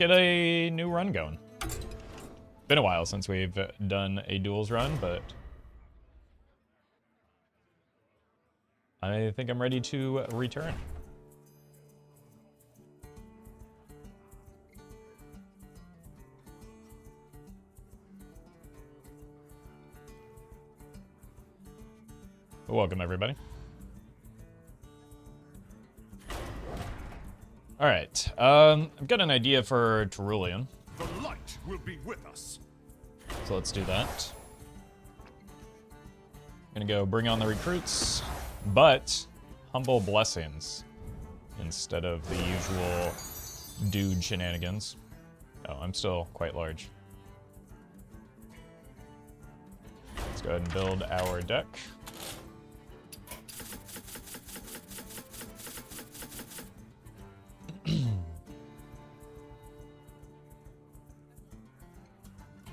get a new run going. Been a while since we've done a duels run, but I think I'm ready to return. Welcome, everybody. All right, I've got an idea for Turalyon. The light will be with us. So let's do that. Gonna go bring on the recruits, but humble blessings instead of the usual dude shenanigans. Oh, I'm still quite large. Let's go ahead and build our deck.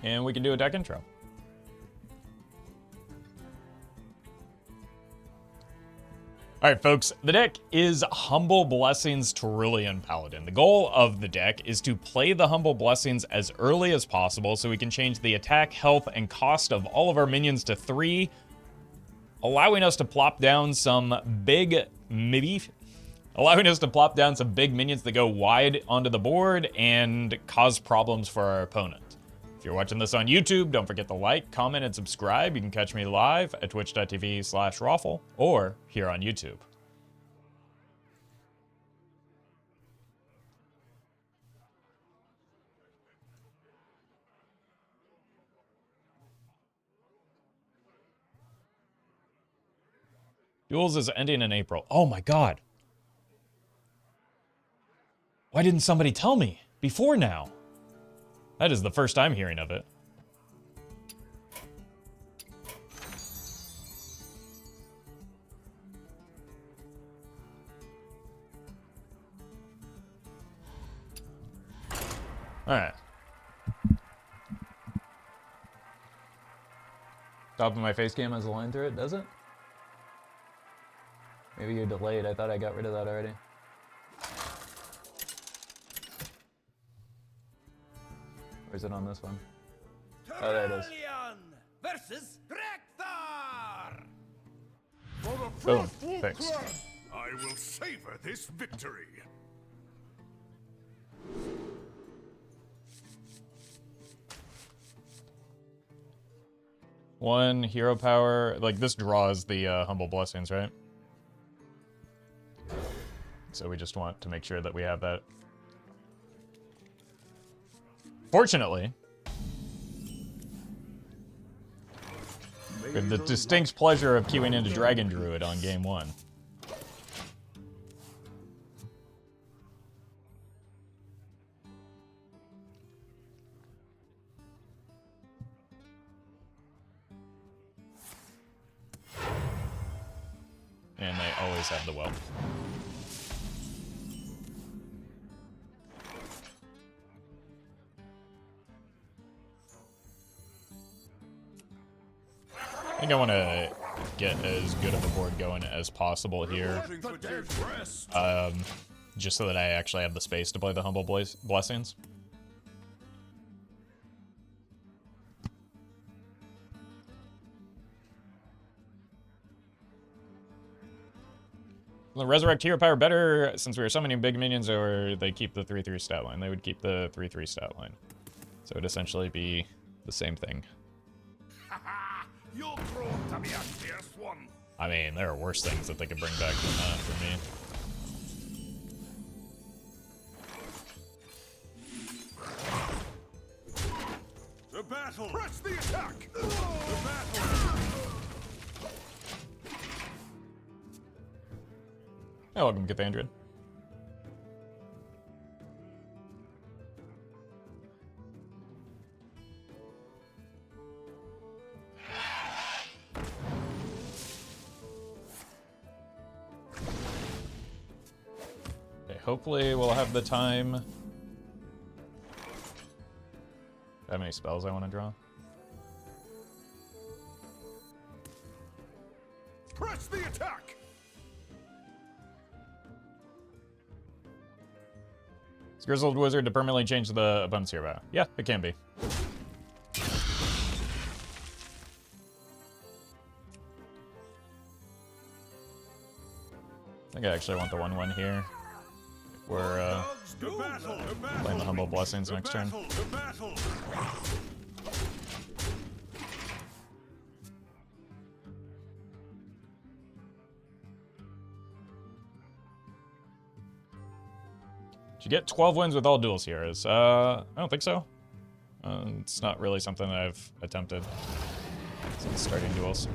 And we can do a deck intro. All right, folks, the deck is Humble Blessings Turalyon Paladin. The goal of the deck is to play the Humble Blessings as early as possible so we can change the attack, health, and cost of all of our minions to 3, allowing us to plop down some big minions that go wide onto the board and cause problems for our opponent. If you're watching this on YouTube, don't forget to like, comment, and subscribe. You can catch me live at twitch.tv/Roffle or here on YouTube. Duels is ending in April. Oh my god. Why didn't somebody tell me before now? That is the first time hearing of it. Alright. Top of my face cam has a line through it, does it? Maybe you're delayed. I thought I got rid of that already. Or is it on this one? Oh, there it is. Versus Drekthar! Boom. Fixed. I will savor this victory. One hero power. Like, this draws the Humble Blessings, right? So we just want to make sure that we have that. Fortunately, we have the distinct pleasure of queuing into Dragon Druid on game 1. And they always have the wealth. I think I want to get as good of a board going as possible here. Just so that I actually have the space to play the Humble Blessings. The Resurrect hero power better since we were summoning big minions, or they keep the 3/3 stat line? They would keep the 3/3 stat line. So it would essentially be the same thing. You're grown to be a fierce one. I mean, there are worse things that they could bring back than that for me. The battle. Press the attack. The battle. Hey, welcome, Cathandrian. Okay, hopefully we'll have the time. How many spells I want to draw? Press the attack. Grizzled Wizard to permanently change the opponent's hero value. Yeah, it can be. I think I actually want the 1/1 here. We're playing the Humble Blessings next turn. Did you get 12 wins with all duels heroes? I don't think so. It's not really something that I've attempted since starting duels.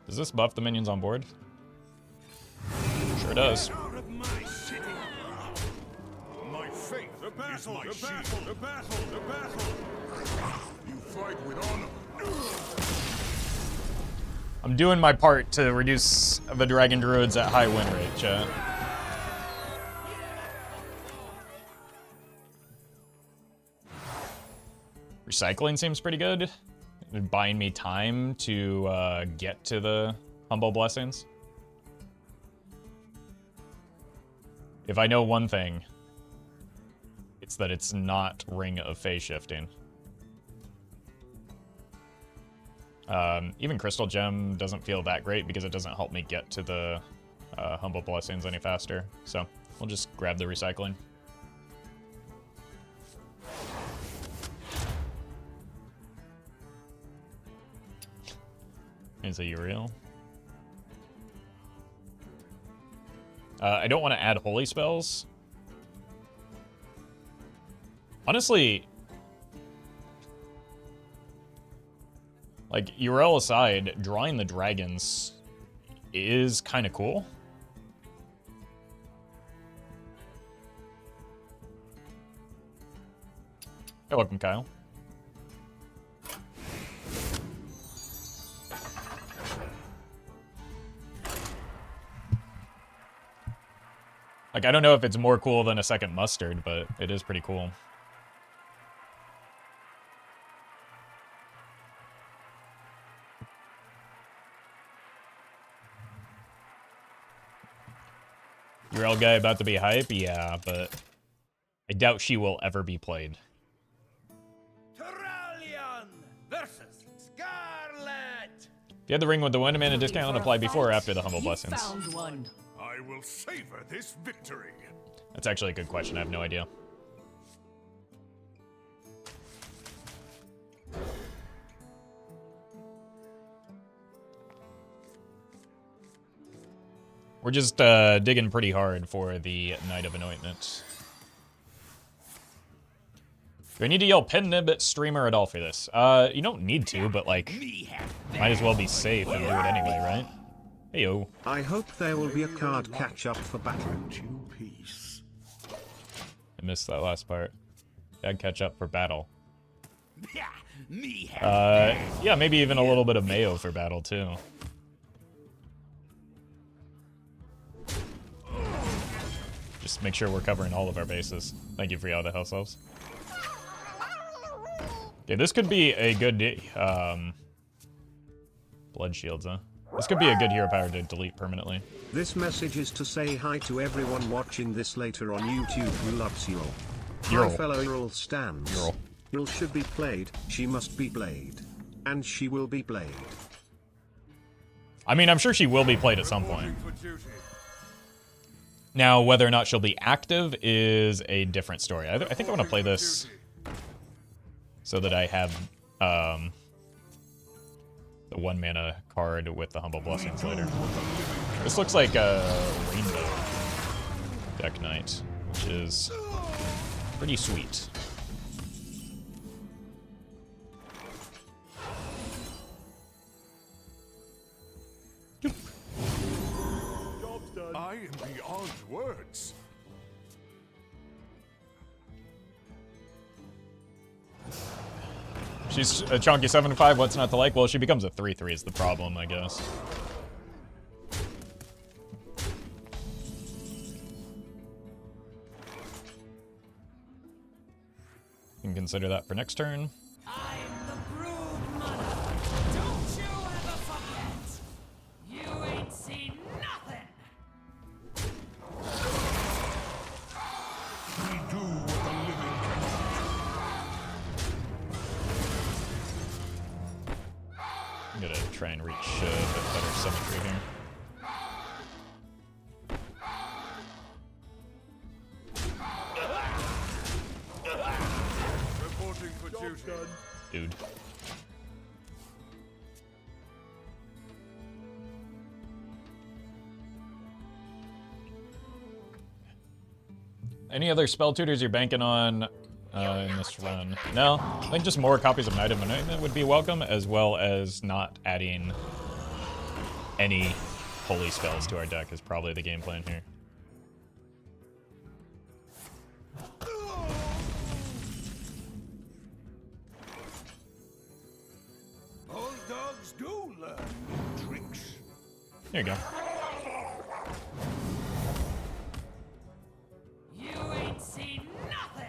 Does this buff the minions on board? Sure does. My faith is my shield. The battle. You fight with honor. I'm doing my part to reduce the Dragon Druids at high win rate, chat. Recycling seems pretty good. Buying me time to get to the Humble Blessings. If I know one thing, it's that it's not Ring of Phase Shifting. Even Crystal Gem doesn't feel that great because it doesn't help me get to the Humble Blessings any faster. So we'll just grab the recycling. Is a Uriel. I don't want to add holy spells. Honestly, like, Uriel aside, drawing the dragons is kind of cool. Hey, welcome, Kyle. Like, I don't know if it's more cool than a second mustard, but it is pretty cool. Uriel guy about to be hype? Yeah, but I doubt she will ever be played. Turalyon versus Scarlet. If you had the ring with the 1 mana discount, apply before or after the Humble Blessings? Found one. I will savor this victory. That's actually a good question. I have no idea. We're just digging pretty hard for the Knight of Anointment. Do I need to yell pin nib streamer at all for this? You don't need to, but like, might as well be safe and do it anyway, right? Heyo. I hope there will be a card catch-up for battle. I missed that last part. I'd catch up for battle. Yeah, maybe even a little bit of mayo for battle too. Just make sure we're covering all of our bases. Thank you for all the health elves. Okay, this could be a good blood shields, huh? This could be a good hero power to delete permanently. This message is to say hi to everyone watching this later on YouTube who loves you all. My fellow Ural stands. Ural should be played, she must be played. And she will be played. I mean, I'm sure she will be played at some point. Now, whether or not she'll be active is a different story. I think I want to play this so that I have the 1 mana card with the Humble Blessings later. This looks like a Rainbow Deck Knight, which is pretty sweet. I am beyond words. She's a chunky 7-5, what's not to like? Well, she becomes a 3-3 is the problem, I guess. You can consider that for next turn. I'm the brood mother. Don't you ever forget. try and reach a bit better symmetry here. Reporting for duty. Dude. Any other spell tutors you're banking on in this run? No, I think just more copies of Knight of Anointment would be welcome, as well as not adding any holy spells to our deck is probably the game plan here. Old dogs do learn tricks. Here you go. You ain't seen nothing.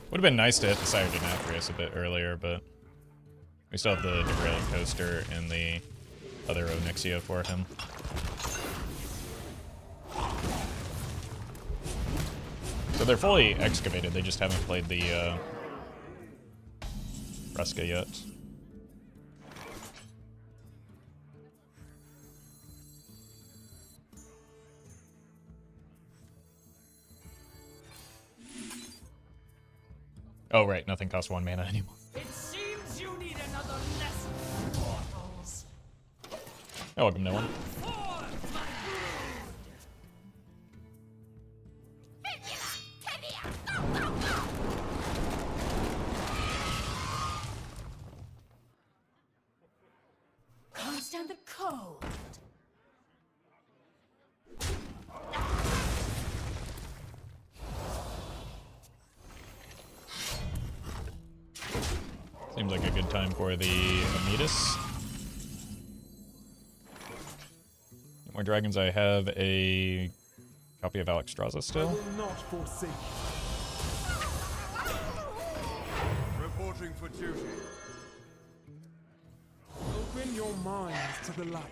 Would have been nice to hit the Sire Denathrius a bit earlier, but we still have the Derailing Coaster and the other Onyxia for him. So they're fully excavated, they just haven't played the Fresca yet. Oh right, nothing costs 1 mana anymore. It seems you need another lesson, mortals. Oh, welcome, no one. Forth, my brood. Can't stand the cold. Seems like a good time for the Ametus. More dragons. I have a copy of Alexstrasza still. Not forsake. Reporting for duty. Open your minds to the light.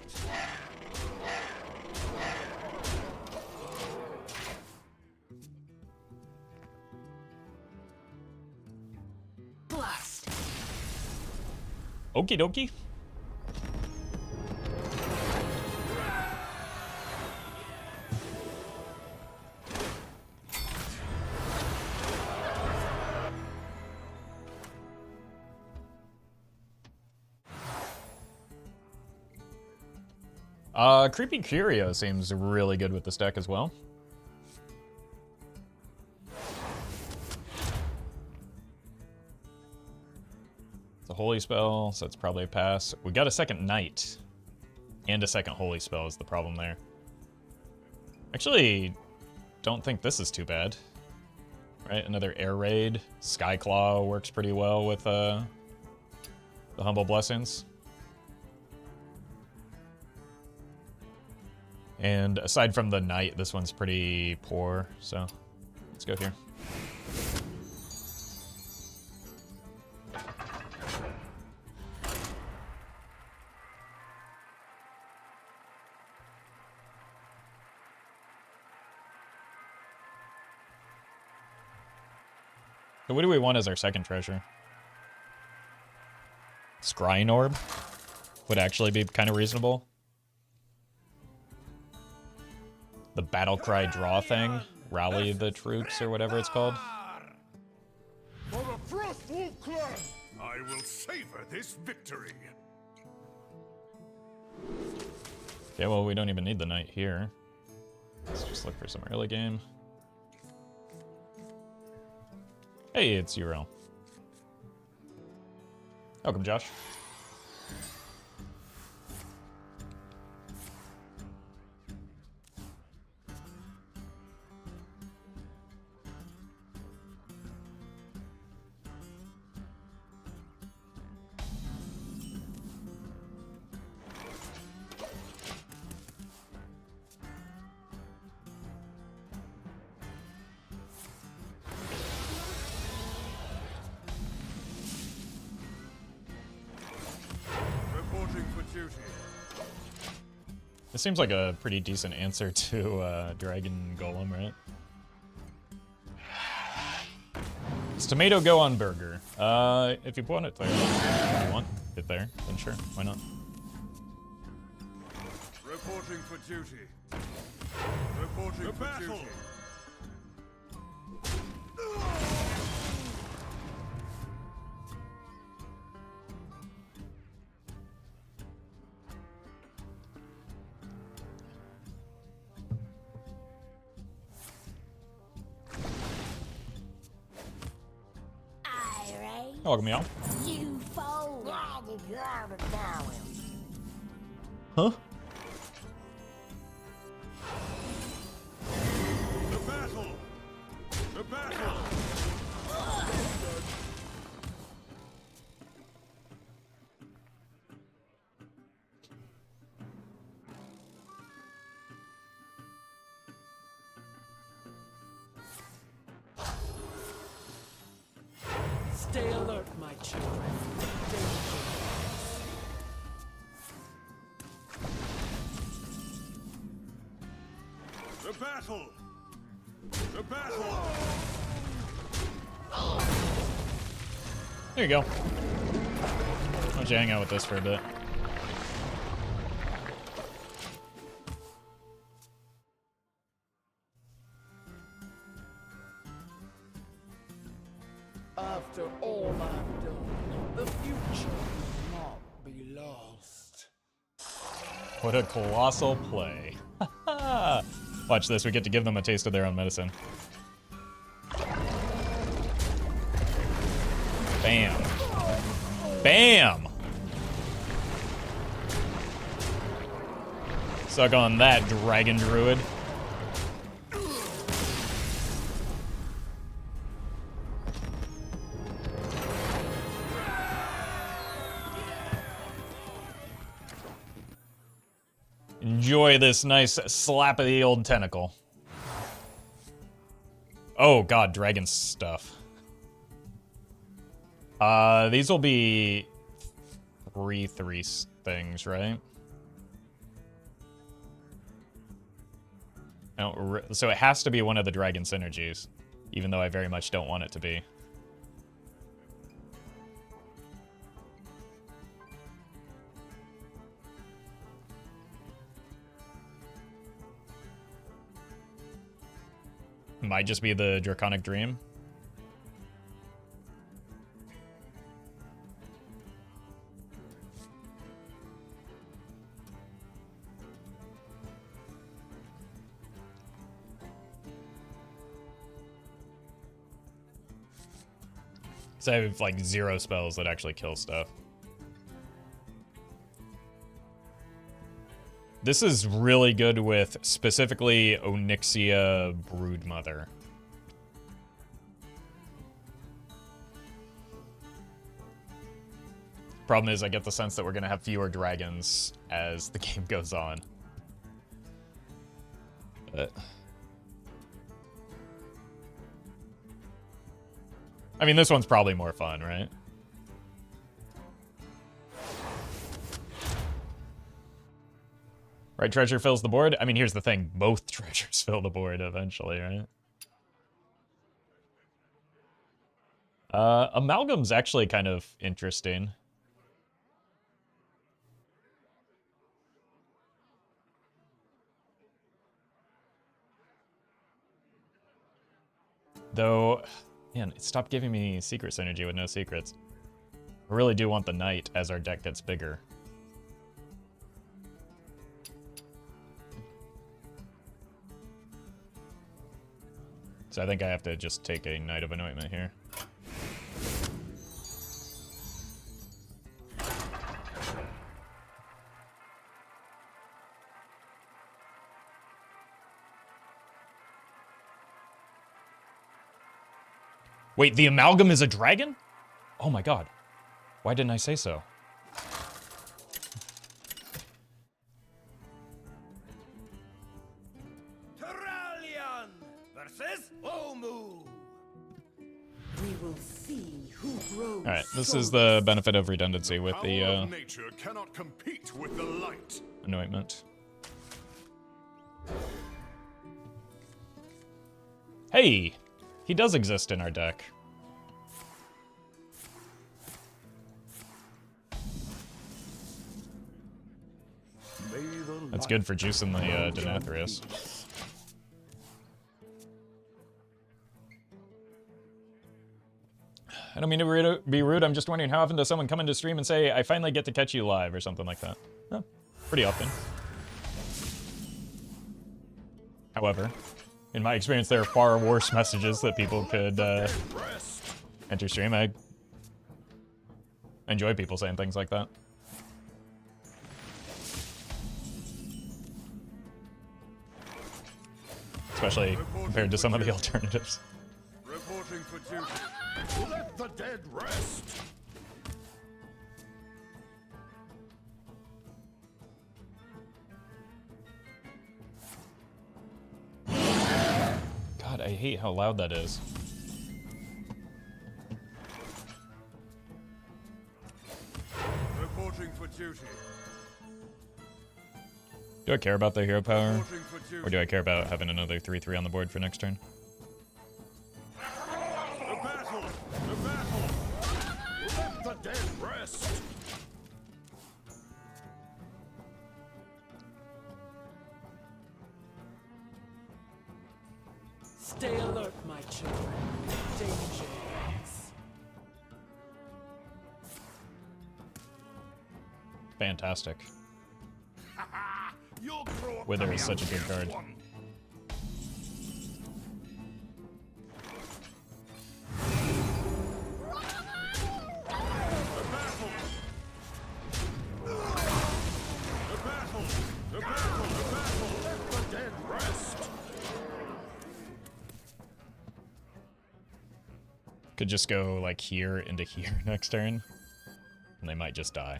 Blast. Okie dokie. Creepy Curio seems really good with this deck as well. It's a holy spell, so it's probably a pass. We got a second Knight and a second holy spell is the problem there. Actually, don't think this is too bad. Right, another Air Raid. Skyclaw works pretty well with the Humble Blessings. And aside from the Knight, this one's pretty poor, so let's go here. So what do we want as our second treasure? Scrying Orb would actually be kind of reasonable. The battle cry draw thing, rally the troops or whatever it's called. For the Frostwolf clan, I will savor this victory. Okay, well we don't even need the Knight here. Let's just look for some early game. Hey, it's Uriel. Welcome, Josh. This seems like a pretty decent answer to Dragon Golem, right? Does tomato go on burger? If you want it there, if you want it there, then sure, why not? Reporting for duty. Reporting for duty. Welcome, y'all. You fool! Huh? The battle! The battle! Stay alert, my children. The battle! The battle! There you go. Why don't you hang out with this for a bit? After all I've done, the future will not be lost. What a colossal play. Watch this, we get to give them a taste of their own medicine. Bam. Bam! Suck on that, Dragon Druid. Enjoy this nice slap of the old tentacle. Oh god, dragon stuff. These will be 3/3 things, right? No, so it has to be one of the dragon synergies, even though I very much don't want it to be. Might just be the Draconic Dream. So I have like 0 spells that actually kill stuff. This is really good with specifically Onyxia Broodmother. Problem is, I get the sense that we're gonna have fewer dragons as the game goes on. But I mean, this one's probably more fun, right? Right treasure fills the board? I mean, here's the thing. Both treasures fill the board eventually, right? Amalgam's actually kind of interesting. Though, man, it stopped giving me secret synergy with no secrets. I really do want the knight as our deck gets bigger. So I think I have to just take a Knight of Anointment here. Wait, the Amalgam is a dragon? Oh my god. Why didn't I say so? Turalyon versus Omu. We will see who grows. Alright, this is the benefit of redundancy with Power the of nature cannot compete with the light. anointment. Hey! He does exist in our deck. That's good for juicing the Denathrius. I don't mean to be rude, I'm just wondering how often does someone come into stream and say, I finally get to catch you live, or something like that? Oh, pretty often. However, in my experience, there are far worse messages that people could enter stream. I enjoy people saying things like that. Especially compared to some of the alternatives. Reporting for duty. Let the dead rest. God, I hate how loud that is. Reporting for duty. Do I care about the hero power? Reporting for duty. Or do I care about having another 3/3 on the board for next turn? The battle! The battle! Let the dead rest! Stay alert, my children. Danger waits. Fantastic. You'll grow up Wither to is be such a good card. one. The battle! The battle! The battle! The battle! Let the dead rest! Could just go like here into here next turn, and they might just die.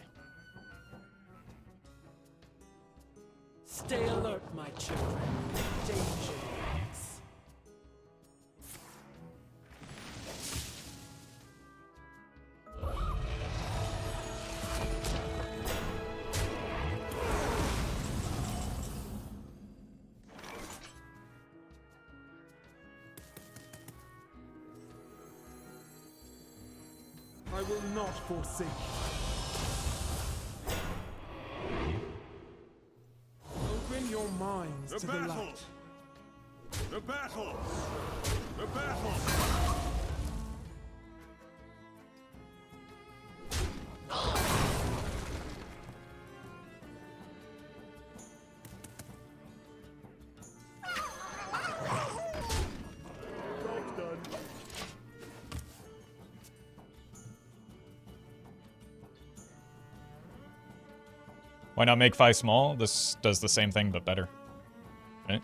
Stay alert, my children. Danger waits. I will not forsake you. Open your minds The to the battle! light. The battle! The battle! Why not make Phi small? This does the same thing, but better. Right?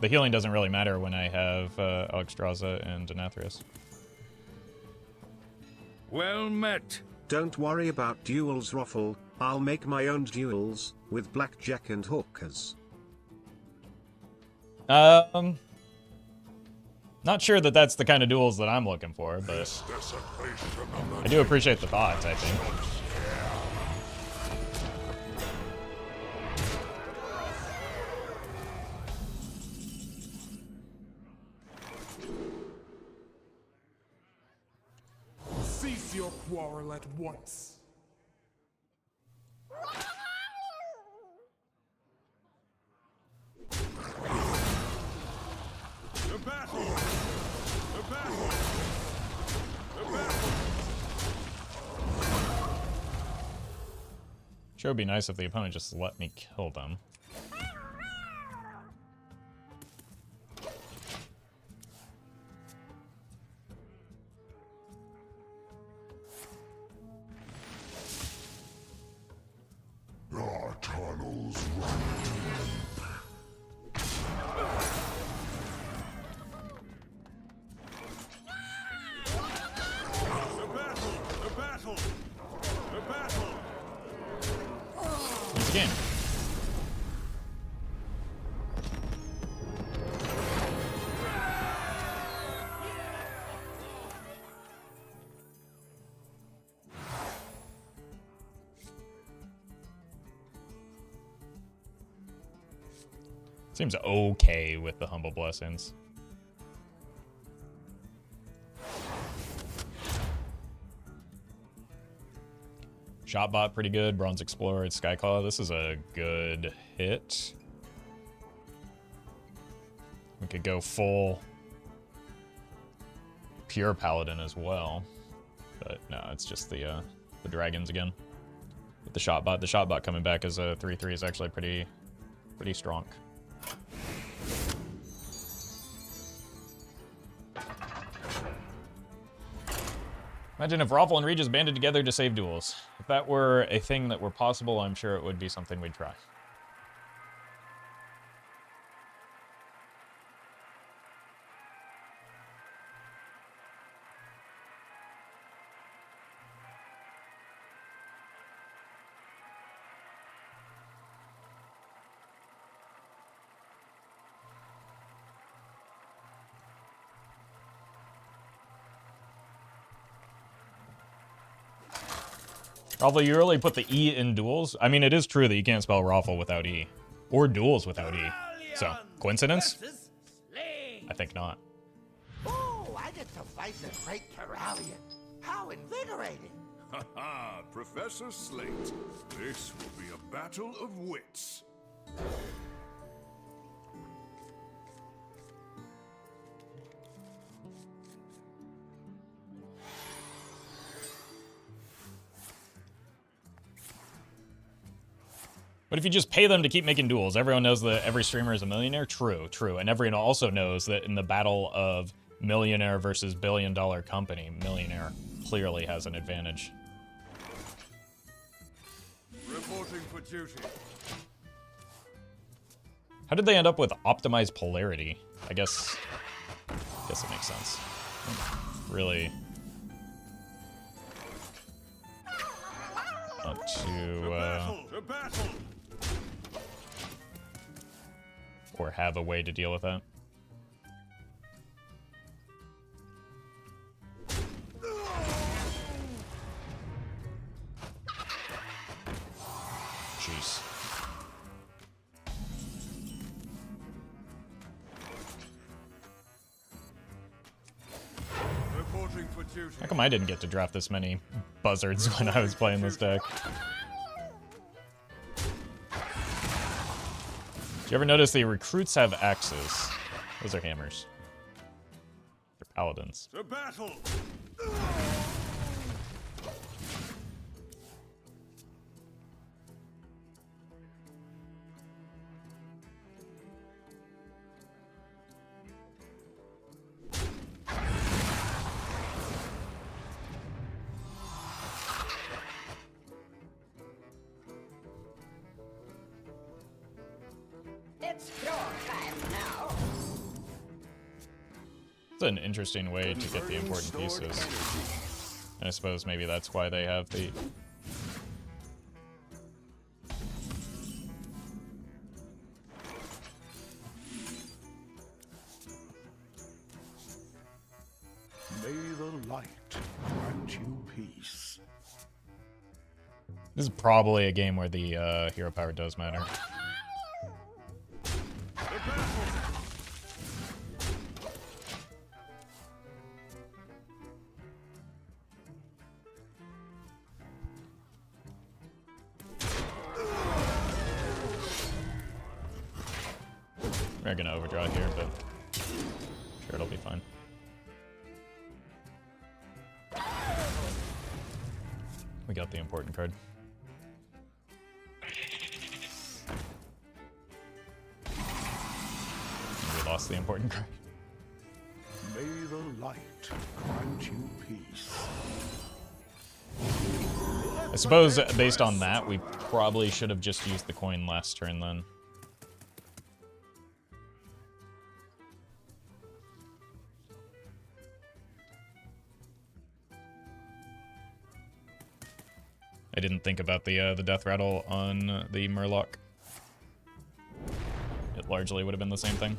The healing doesn't really matter when I have Alexstrasza and Denathrius. Well met. Don't worry about duels, Roffle. I'll make my own duels with blackjack and hookers. Not sure that that's the kind of duels that I'm looking for, but I do appreciate the thoughts, I think. Cease your quarrel at once. The battle! The battle! The battle! Sure would be nice if the opponent just let me kill them. Our tunnels run The battle! The battle! The battle! Once again. Seems okay with the Humble Blessings. Shotbot pretty good. Bronze Explorer, Skyclaw. This is a good hit. We could go full pure Paladin as well. But no, it's just the dragons again. With the Shotbot. The Shotbot coming back as a 3/3 is actually pretty strong. Imagine if Roffle and Regis banded together to save duels. If that were a thing that were possible, I'm sure it would be something we'd try. Roffle, you really put the E in duels? I mean, it is true that you can't spell Roffle without E. Or duels without E. So, coincidence? I think not. Oh, I get to fight the great Turalyon. How invigorating. Haha, Professor Slate. This will be a battle of wits. But if you just pay them to keep making duels, everyone knows that every streamer is a millionaire? True, true. And everyone also knows that in the battle of millionaire versus billion-dollar company, millionaire clearly has an advantage. Reporting for duty. How did they end up with optimized polarity? I guess it makes sense. Really want to battle. or have a way to deal with that. Jeez. Reporting for duty. How come I didn't get to draft this many buzzards when I was playing this deck? Did you ever notice the recruits have axes? Those are hammers. They're paladins. To battle. It's your time now. It's an interesting way to get the important pieces. And I suppose maybe that's why they have the... May the light grant you peace. This is probably a game where the hero power does matter. We're gonna overdraw here, but sure, it'll be fine. We got the important card. We lost the important card. May the light grant you peace. I suppose based on that, we probably should have just used the coin last turn then. I didn't think about the death rattle on the Murloc. It largely would have been the same thing.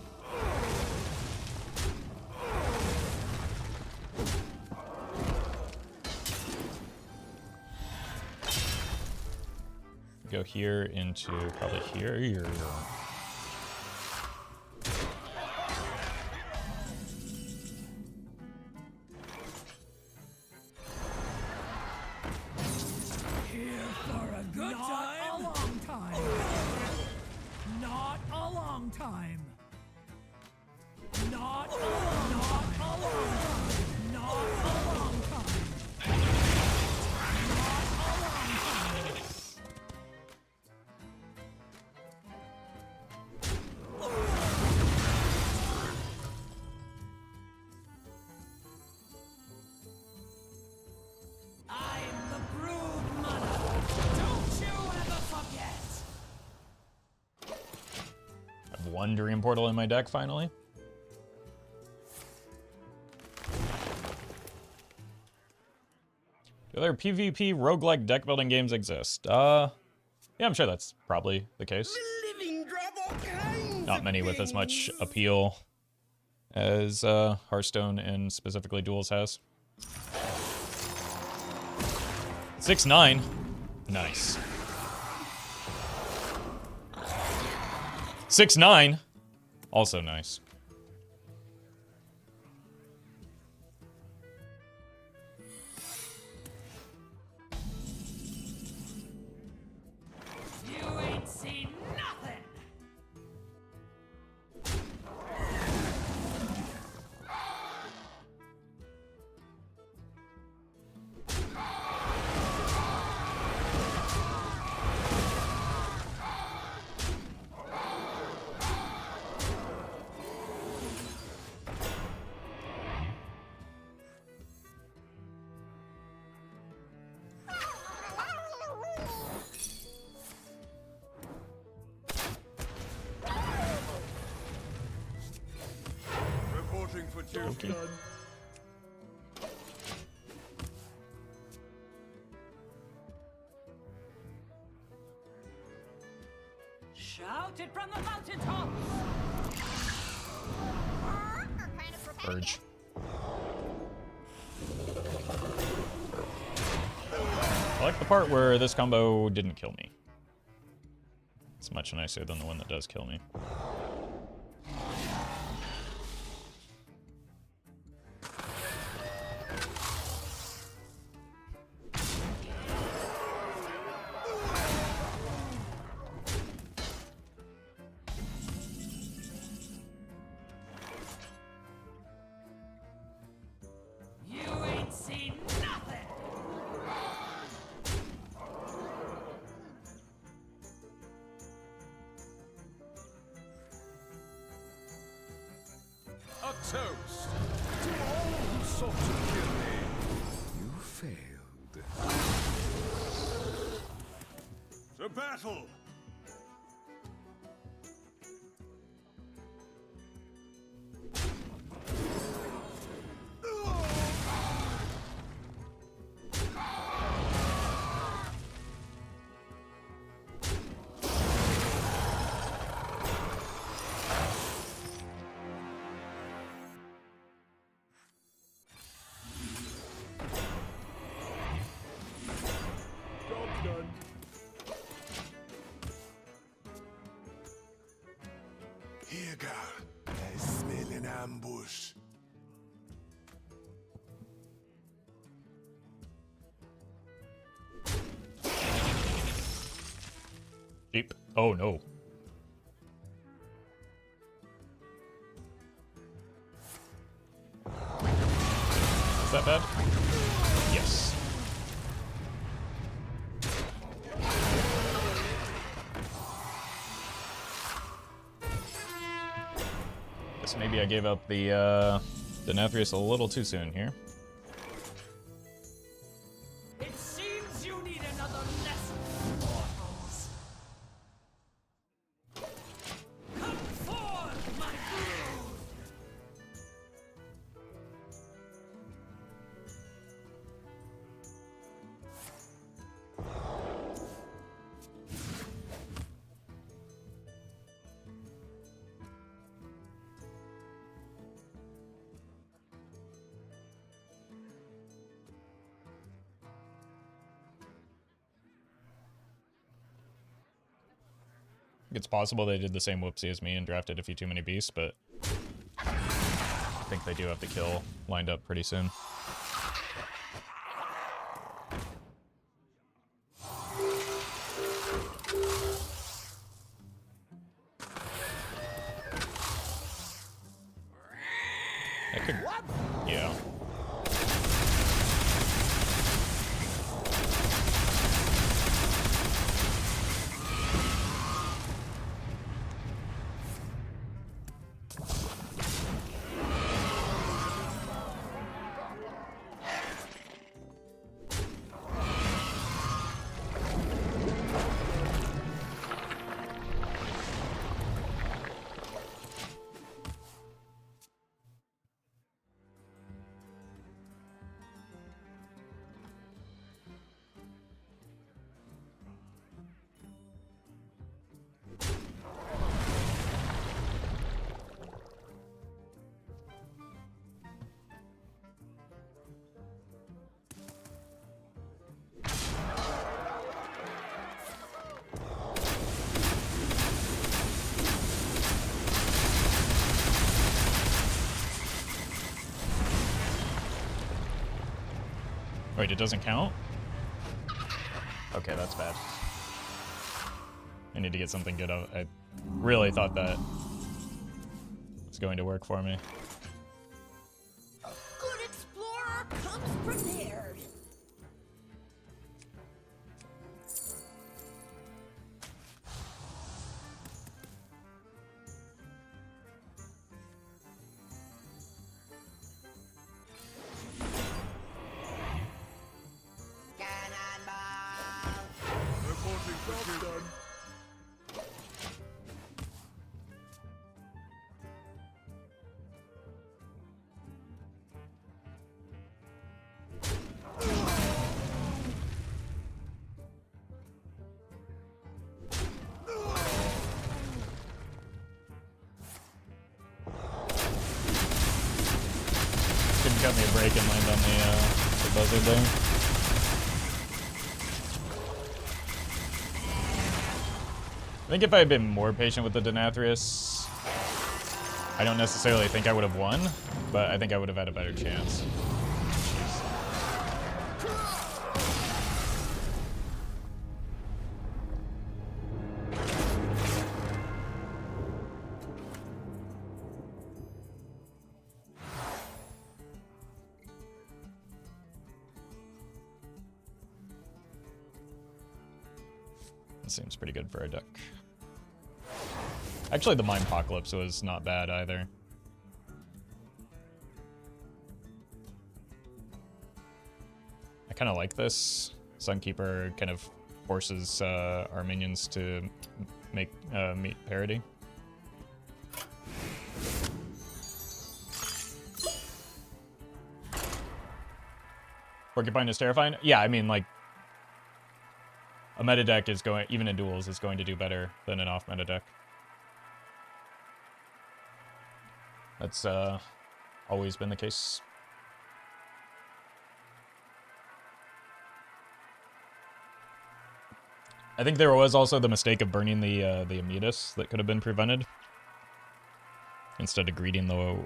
Go here into probably here. Not a long time. Not a long time. Not a long time. Not a long time. Not a long time. I'm the brood mother. Don't you ever forget. I have one Dream Portal in my deck finally. Do other PvP roguelike deck building games exist? Yeah, I'm sure that's probably the case. Not many with as much appeal as Hearthstone and specifically Duels has. 6-9. Nice. 6-9. Also nice. You ain't seen nothing. Reporting for duty. Shout it from the mountaintops. Purge. I like the part where this combo didn't kill me. It's much nicer than the one that does kill me. You ain't seen nothing. A toast to all who sought to kill me. You failed. To battle! Job's done. Here, girl. I smell an ambush. Cheap. Oh no. Is that bad? Yes. Guess maybe I gave up the Denathrius a little too soon here. It seems you need another lesson, mortals. Come forth, my brood. It's possible they did the same whoopsie as me and drafted a few too many beasts, but I think they do have the kill lined up pretty soon. could... Yeah. Wait, it doesn't count? Okay, that's bad. I need to get something good out. I really thought that was going to work for me. A good explorer comes prepared. Reporting for done. Couldn't cut me a break and land on the buzzer there. I think if I had been more patient with the Denathrius, I don't necessarily think I would have won, but I think I would have had a better chance. That seems pretty good for a deck. Actually, the Mime Apocalypse was not bad either. I kind of like this. Sunkeeper kind of forces our minions to make meet parity. Porcupine is terrifying? Yeah, I mean, like, a meta deck is going, even in duels, is going to do better than an off meta deck. That's always been the case. I think there was also the mistake of burning the Ametus that could have been prevented instead of greeting the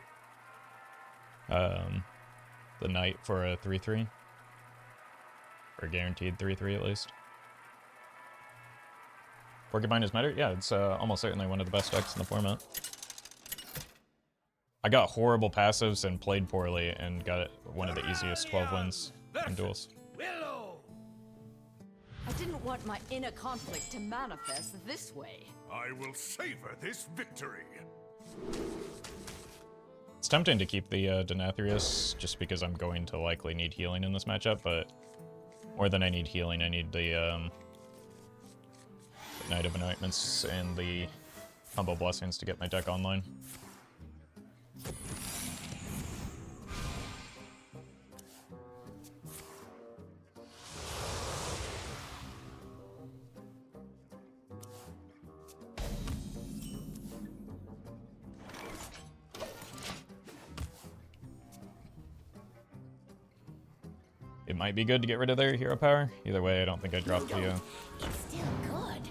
Knight for a 3/3, or guaranteed 3/3 at least. Porcupine is meta? Yeah, it's almost certainly one of the best decks in the format. I got horrible passives and played poorly and got one of the easiest 12 wins in duels. I didn't want my inner conflict to manifest this way. I will savor this victory. It's tempting to keep the Denathrius just because I'm going to likely need healing in this matchup, but more than I need healing, I need the Knight of Anointments and the Humble Blessings to get my deck online. It might be good to get rid of their hero power. Either way, I don't think I dropped the... It's still good.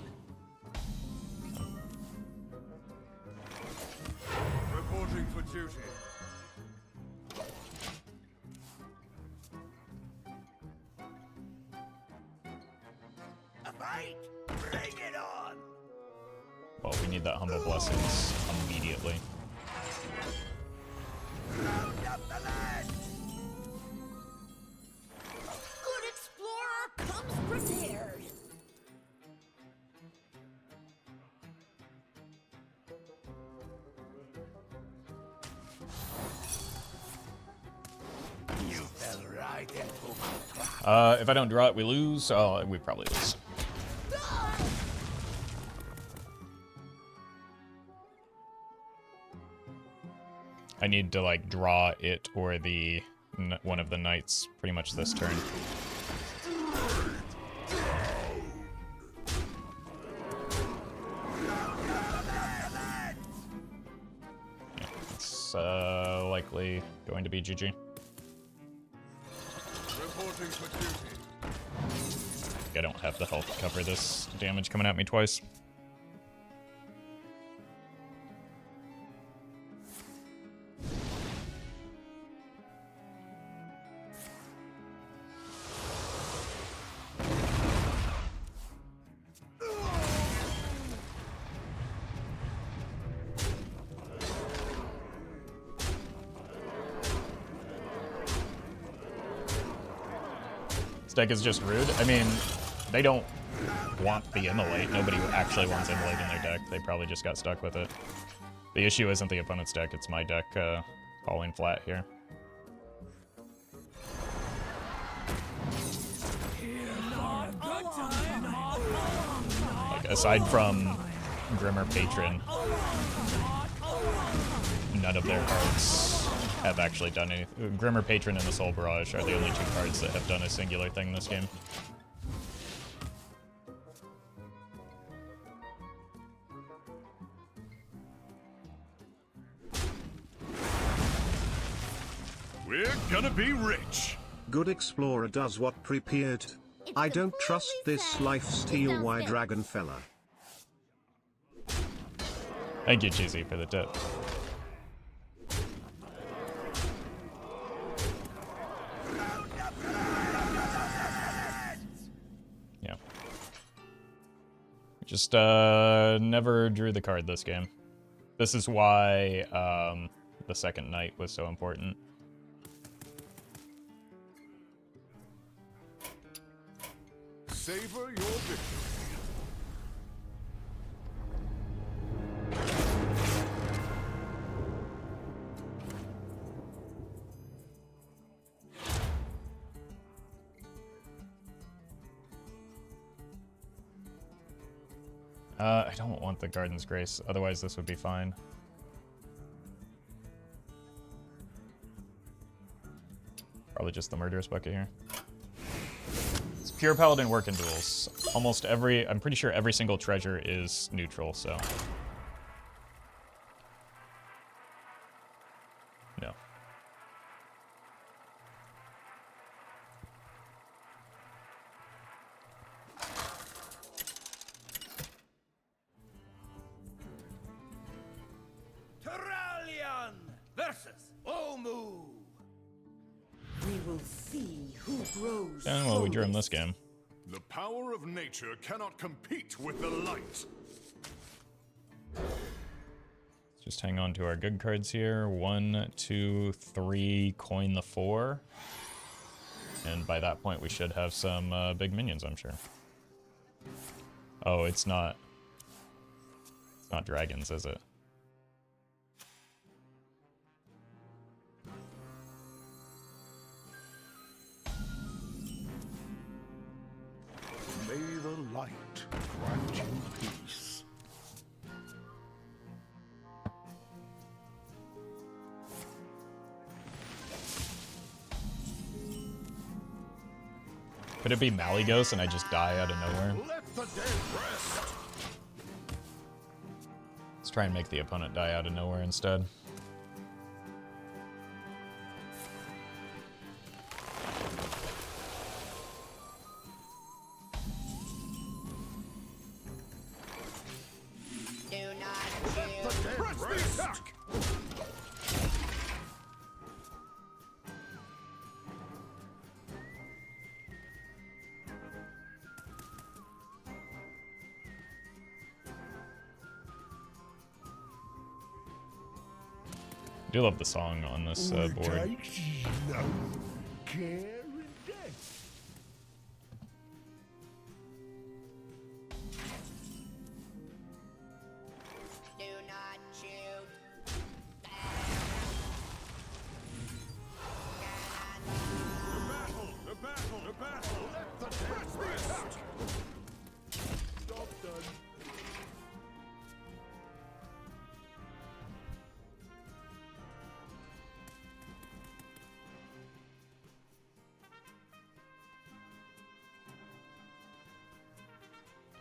Reporting for duty. A fight? Bring it on! Well, we need that Humble Blessings immediately. Round Good explorer comes prepared. You fell right into my trap. If I don't draw it, we lose. Oh, we probably lose. I need to like draw it or the one of the knights pretty much this turn. Yeah, it's likely going to be GG. Reporting for duty. I don't have the health to cover this damage coming at me twice. This deck is just rude. I mean, they don't want the immolate. Nobody actually wants immolate in their deck. They probably just got stuck with it. The issue isn't the opponent's deck, it's my deck falling flat here. Like, aside from Grimmer Patron, none of their cards have actually done anything. Grimmer Patron and the Soul Barrage are the only two cards that have done a singular thing this game. We're gonna be rich. Good explorer does what prepared. I don't trust this lifesteal wide dragon fella. Thank you, Cheesy, for the tip. Yeah. Just never drew the card this game. This is why the second night was so important. Savor your victory. I don't want the Garden's Grace, otherwise this would be fine. Probably just the Murderous Bucket here. It's pure Paladin work in duels. Almost every, I'm pretty sure every single treasure is neutral, so. No. Turalyon versus Omu. We will see who grows. And well, we drew him this game. The power of nature cannot compete with the light. Just hang on to our good cards here. 1, 2, 3, coin the 4. And by that point, we should have some big minions, I'm sure. Oh, it's not dragons, is it? May the light grant you peace. Could it be Malygos and I just die out of nowhere? Let the dead rest. Let's try and make the opponent die out of nowhere instead. Do not choose. The dead rest. do love the song on this board.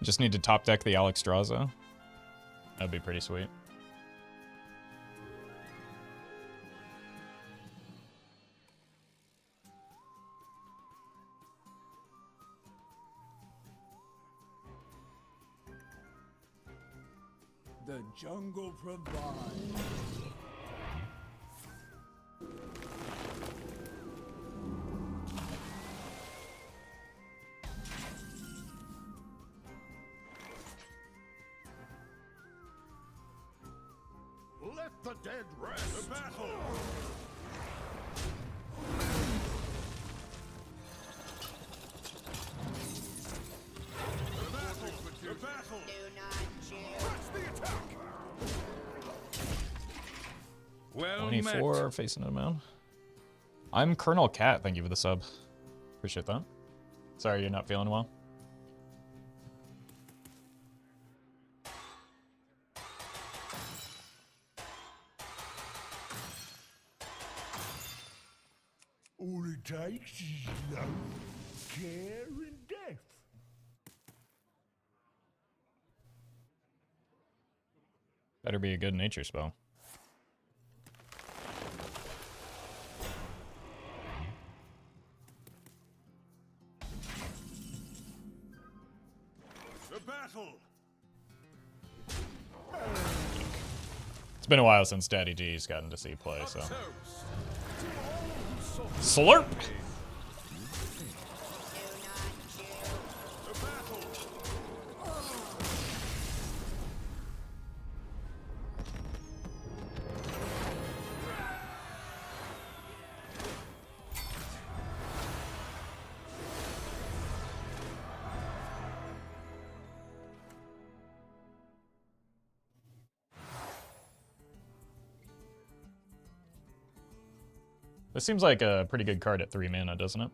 Just need to top deck the Alexstrasza. That'd be pretty sweet. The jungle provides. Let the dead rest. The battle. The battle. Do not choose. Press the attack. Well 24 facing a mound. I'm Colonel Cat. Thank you for the sub. Appreciate that. Sorry you're not feeling well. All it takes is love, care, and death. Better be a good nature spell. The battle. It's been a while since Daddy G's gotten to see play, so. Slurp! The battle. This seems like a pretty good card at 3 mana, doesn't it?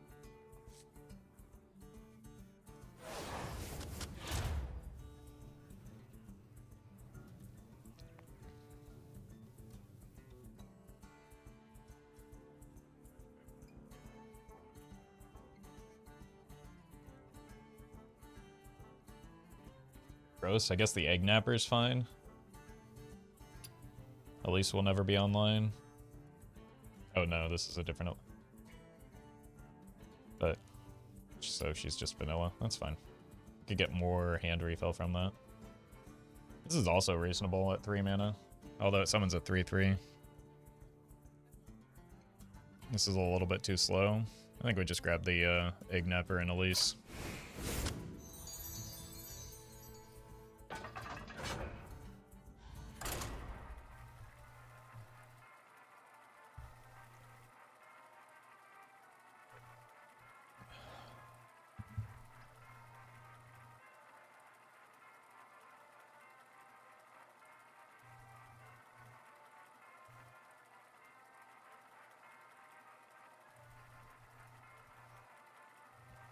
Gross. I guess the Egg Napper's fine. Elise will never be online. Oh no, this is a different. But so she's just vanilla. That's fine. Could get more hand refill from that. This is also reasonable at 3 mana, although it summons a 3/3. This is a little bit too slow. I think we just grab the Egg Napper and Elise.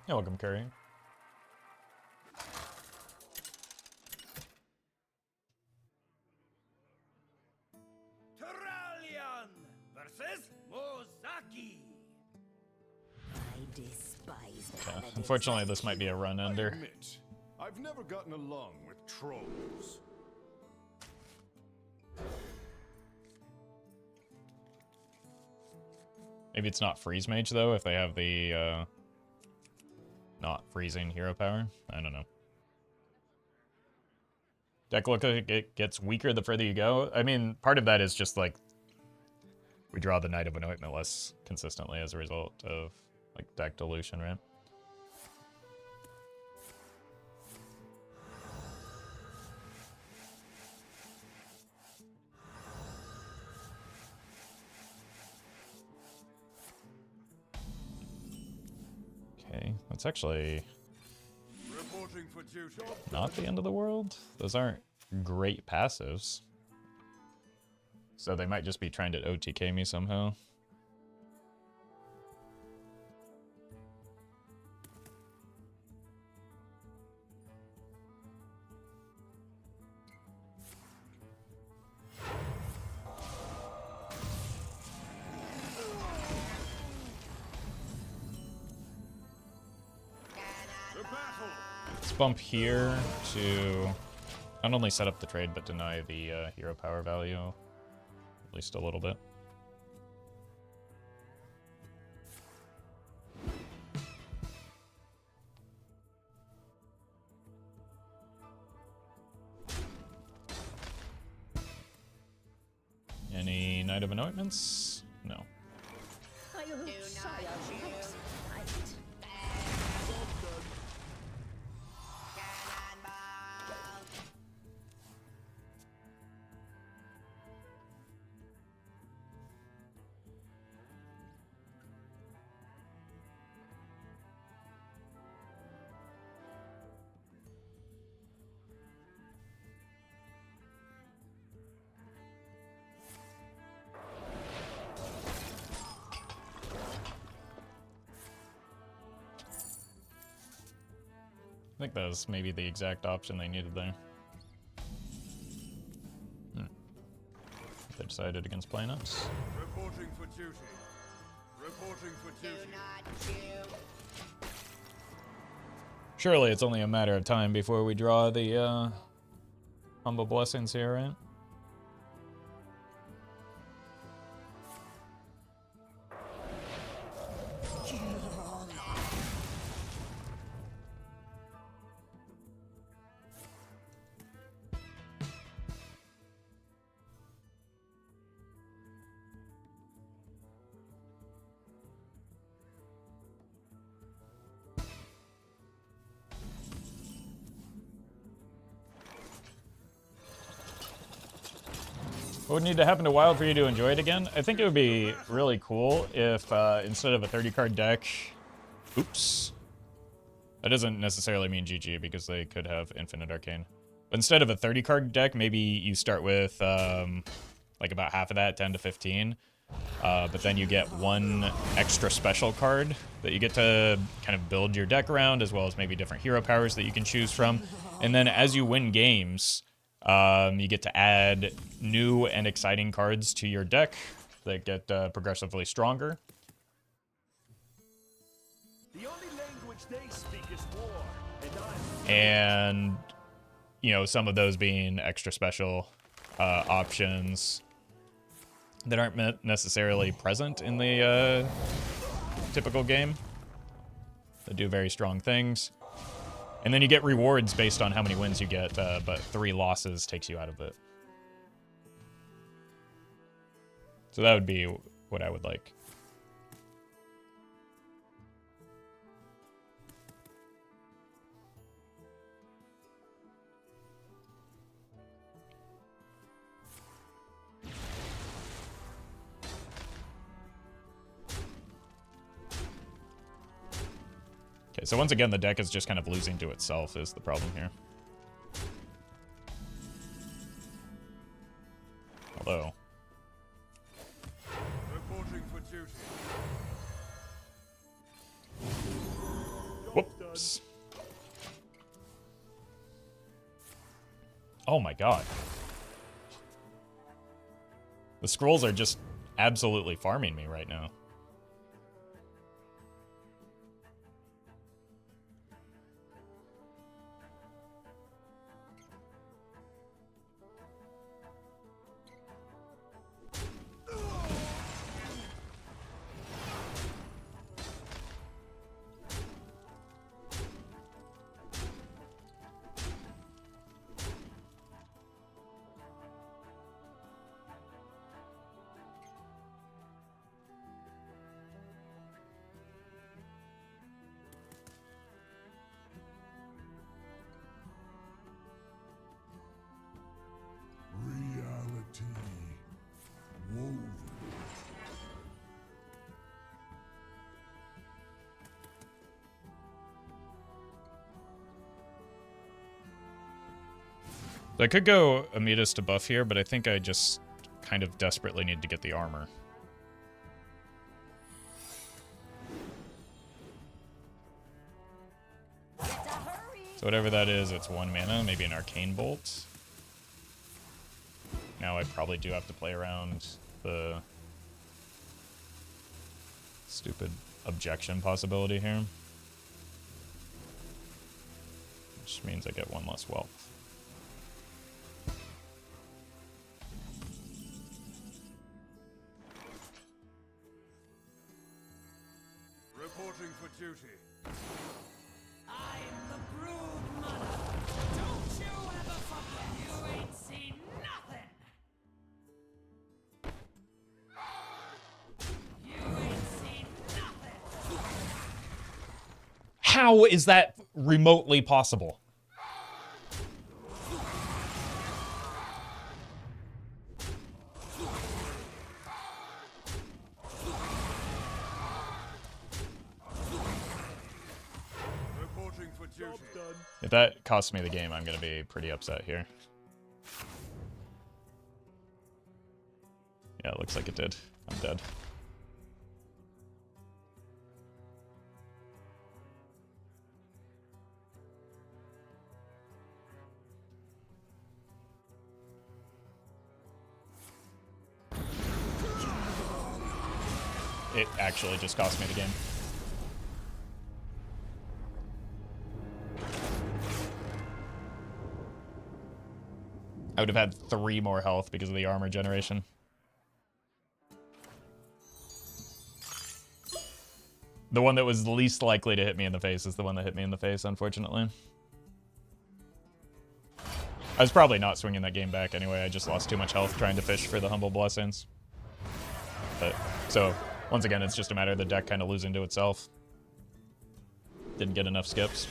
You're welcome, Curry. Turalyon versus Mozaki. I despise Yeah, paladins. unfortunately, this might be a run I ender. admit, I've never gotten along with trolls. Maybe it's not Freeze Mage, though, if they have the not freezing hero power. I don't know. Deck look like it gets weaker the further you go. I mean, part of that is just like we draw the Knight of Anointment less consistently as a result of like deck dilution, right? It's actually Reporting for duty. not the end of the world. Those aren't great passives. So they might just be trying to OTK me somehow. The battle. Let's bump here to not only set up the trade, but deny the hero power value, at least a little bit. Any Knight of Anointments? No. I think that was maybe the exact option they needed there. They decided against playing us. Reporting for duty. Reporting for duty. Surely it's only a matter of time before we draw the Humble Blessings here, right? What would need to happen to Wild for you to enjoy it again? I think it would be really cool if instead of a 30-card deck... Oops. That doesn't necessarily mean GG because they could have Infinite Arcane. But instead of a 30-card deck, maybe you start with like about half of that, 10 to 15. But then you get one extra special card that you get to kind of build your deck around, as well as maybe different hero powers that you can choose from. And then as you win games... you get to add new and exciting cards to your deck that get progressively stronger. The only language they speak is war, And, you know, some of those being extra special options that aren't necessarily present in the typical game. That do very strong things. And then you get rewards based on how many wins you get, but 3 losses takes you out of it. So that would be what I would like. Okay, so once again, the deck is just kind of losing to itself is the problem here. Although... Reporting for duty. Whoops. Oh my god. The scrolls are just absolutely farming me right now. So I could go Amidas to buff here, but I think I just kind of desperately need to get the armor. So whatever that is, it's 1 mana, maybe an Arcane Bolt. Now I probably do have to play around the stupid objection possibility here. Which means I get 1 less wealth. Reporting for duty. I'm the brood mother. Don't you ever forget you ain't seen nothing. You ain't seen nothing. How is that remotely possible? Reporting for duty. If that costs me the game, I'm going to be pretty upset here. Yeah, it looks like it did. I'm dead. It actually just cost me the game. I would have had 3 more health because of the armor generation. The one that was least likely to hit me in the face is the one that hit me in the face, unfortunately. I was probably not swinging that game back anyway. I just lost too much health trying to fish for the Humble Blessings. But, so, once again, it's just a matter of the deck kind of losing to itself. Didn't get enough skips.